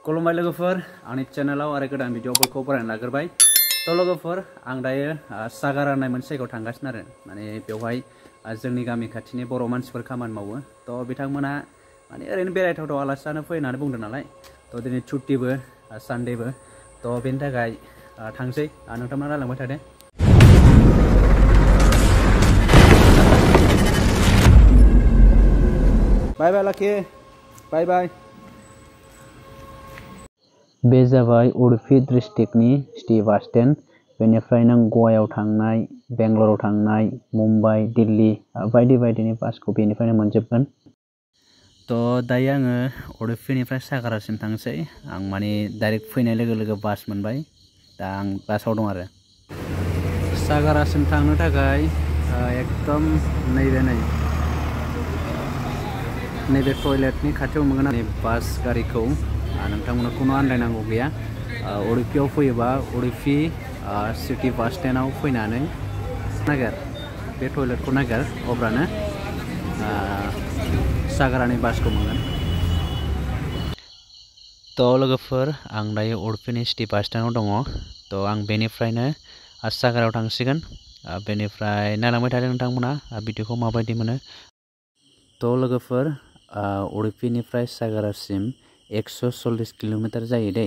खुलुमबाय लोगोफोर आंनि चेनेलाव आरो गोदान भिडिअफोरखौ फरायनो नागिरबाय थ' लोगोफोर आं दायो सागार होननाय मोनसे जायगायाव थांगासिनो आरो माने बेवहाय जोंनि गामि खाथिनि बर' मानसिफोर खामानि मावो थ' बिथांमोना माने ओरैनो बेरायथावथाव आलासि जानो फै होननानै बुंदों नालाय थ' दिनै छुट्टिबो सानडेबो थ' बेनि थाखाय थांसै नोंथांमोना रायलांबाय थादो। बाय बाय लाखि बाय बाय। बे जाबाय उडुपी डिस्ट्रिक्टनि सिटी बास स्टेन्ड बेनिफ्राय नों गवायाव थांनाय बेंगलराव थांनाय मुम्बाइ दिल्ली बायदि बायदिनि बासखौ बेनिफ्रायनो मोनजोबगोन। थ' दायो आङो उडुपीनिफ्राय सागारासिम थांसै आं माने डाइरेक्ट फैनाय लोगो लोगो बास मोनबाय दा आं बासाव दं आरो सागारासिम थांनो थाखाय एकदम नैबे टयलेटनि खाथियाव मोनगोन आरो बास गारिखौ नोंथांमोना खुनु आन्दायनांगौ गैया। उडुपीयाव फैयोबा उडुपी सिटी बास स्टेन्डआव फैनानै नागिर बे टयलेटखौ नागिर अब्लानो सागारानि बासखौ मोनगोन। थ' लोगोफोर आं दायो उडुपीनि सिटी बास स्टेन्डआव दङ थ' आं बेनिफ्रायनो सागाराव थांसिगोन बेनिफ्राय नायलांबाय थादों नोंथांमोना भिडिअखौ माबायदि मोनो। थ' लोगोफोर उडुपीनिफ्राय सागारासिम 140 किल'मिटार जायो दै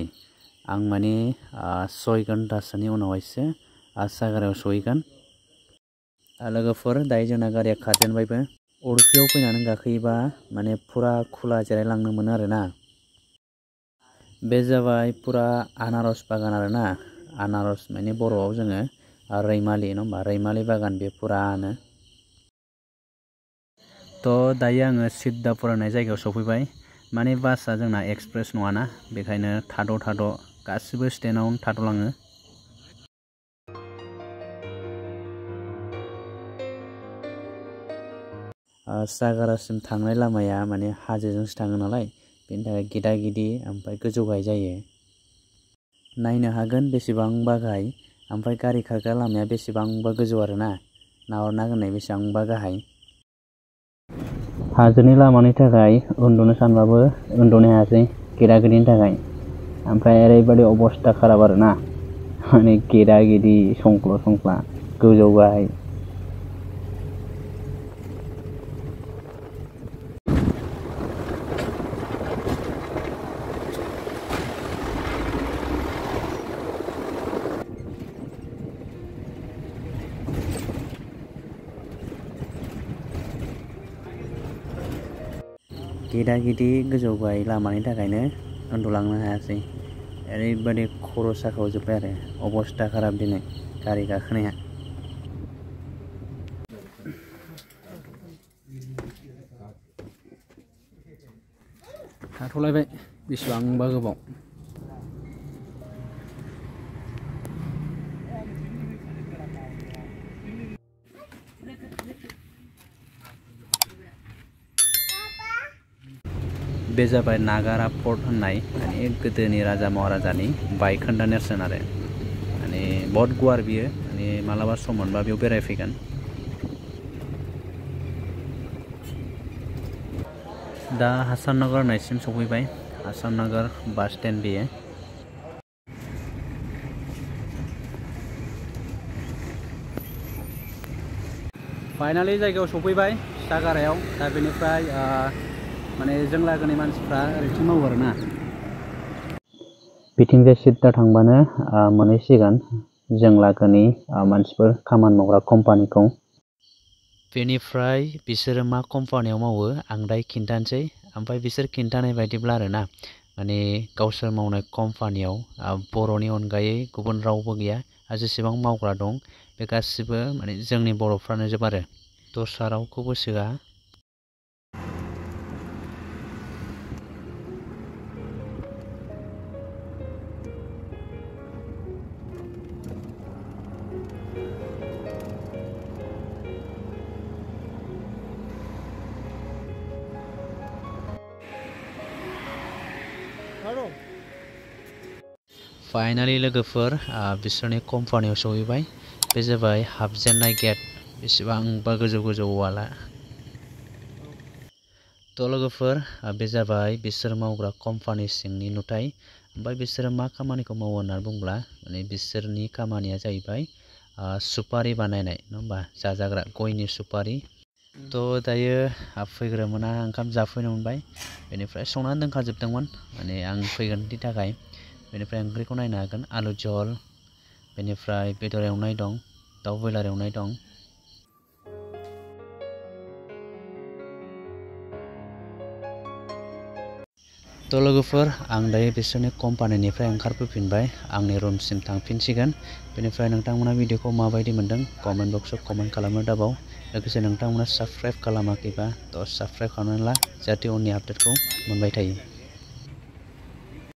आं माने 6 घन्टासोनि उनावहायसो सागारायाव सहैगोन। लोगोफोर दायो जोंना गारिया खारजेनबायबो उडुपीयाव फैनानै गाखोयोबा माने फुरा खुला जिरायलांनो मोनो आरोना। बे जाबाय फुरा आनारस बागान आरोना आनारस माने बर'आव जोङो रैमालि नङा होमबा रैमालि बागान बे फुरानो। थ' दायो आङो सिद्दापुर होननाय जायगायाव सफैबाय माने बासआ जोंना एक्सप्रेस नङाना बेखायनो थाद' गासिबो स्टेन्डआवनो थाद'लाङो। सागारासिम थांनाय लामाया माने हाजोजोंसो थाङो नालाय बेनि थाखाय गिदा गिदि ओमफ्राय गोजौ गाहाय जायो। नायनो हागोन बेसेबांबा गाहाय ओमफ्राय गारि खारग्रा लामाया बेसेबांबा गोजौ आरोना नाहरना होनाय बेसेबांबा गाहाय। हाजोनि लामानि थाखाय उन्दुनो सानबाबो उन्दुनो हायासै गिदा गिदिनि थाखाय ओमफ्राय ओरैबायदि अबस्था खाराब आरोना माने गिदा गिदि संख्ला गोजौ गाहाय। गिदा गिदि गोजौ गाहाय लामानि थाखायनो उन्दुलांनो हायासै ओरैबायदि खर' साखावजोब्बाय आरो अबस्था खाराब दिनै गारि गाखोनाया। थाथ'लायबाय बेसेबांबा गोबाव। बे जाबाय नागारा फर्ट होननाय माने गोदोनि राजा महाराजानि बायखोन्दा नेरसोन आरो माने बहुत गुवार बियो माने मालाबा सम मोनबा बेयाव बेरायफैगोन। दा हासान नगर होननायसिम सफैबाय हासान नगर बास स्टेन्ड बेयो। फाइनालि जायगायाव सफैबाय सागारायाव दा बेनिफ्राय माने जों लागोनि मानसिफ्रा ओरैथिं मावो आरोना बिथिंजाय सिद्दा थांबानो मोनहैसिगोन जों लागोनि मानसिफोर खामानि मावग्रा कम्पानिखौ। बेनिफ्राय बिसोरो मा कम्पानियाव मावो आं दायो खिन्थानोसै ओमफ्राय बिसोर खिन्थानाय बायदिब्ला आरोना माने गावसोर मावनाय कम्पानियाव बर'नि अनगायै गुबुन रावबो गैया जेसेबां मावग्रा दं बे गासिबो माने जोंनि बर'फ्रानो जोब आरो दस्रा रावखौबो सोआ। फाइनालि लोगोफोर बिसोरनि कम्पानियाव सहैबाय बे जाबाय हाबजेननाय गेट बेसेबांबा गोजौ वाला तो लोगोफोर बे जाबाय बिसोर मावग्रा कम्पानि सिंनि नुथाय। ओमफ्राय बिसोरो मा खामानिखौ मावो होननानै बुंब्ला माने बिसोरनि खामानिया जाहैबाय सुपारि बानायनाय नङा होमबा, जाजाग्रा गयनि सुपारि। तो दायो फैग्रोमोना ओंखाम जाफैनो मोनबाय, बेनिफ्राय संनानै दोनखाजोबदोंमोन माने आं फैगोननि थाखाय। बेनिफ्राय ओंख्रिखौ नायनो हागोन, आलु झल, बेनिफ्राय बेदर एवनाय दं, दाउ बयलार एवनाय दं। तो लोगोफोर आं दायो बिसोरनि कम्पानिनिफ्राय ओंखारबोफिनबाय, आंनि रुमसिम थांफिनसिगोन। बेनिफ्राय नोंथांमोना भिडिअखौ माबायदि मोनदों कमेन्ट बक्सआव कमेन्ट खालामनो दाबाव। लोगोसे नोंथांमोना साबस्क्राइब खालामाखैबा तो साबस्क्राइब खालामनानै ला, जाहाथे उननि आपडेटखौ मोनबाय थायो।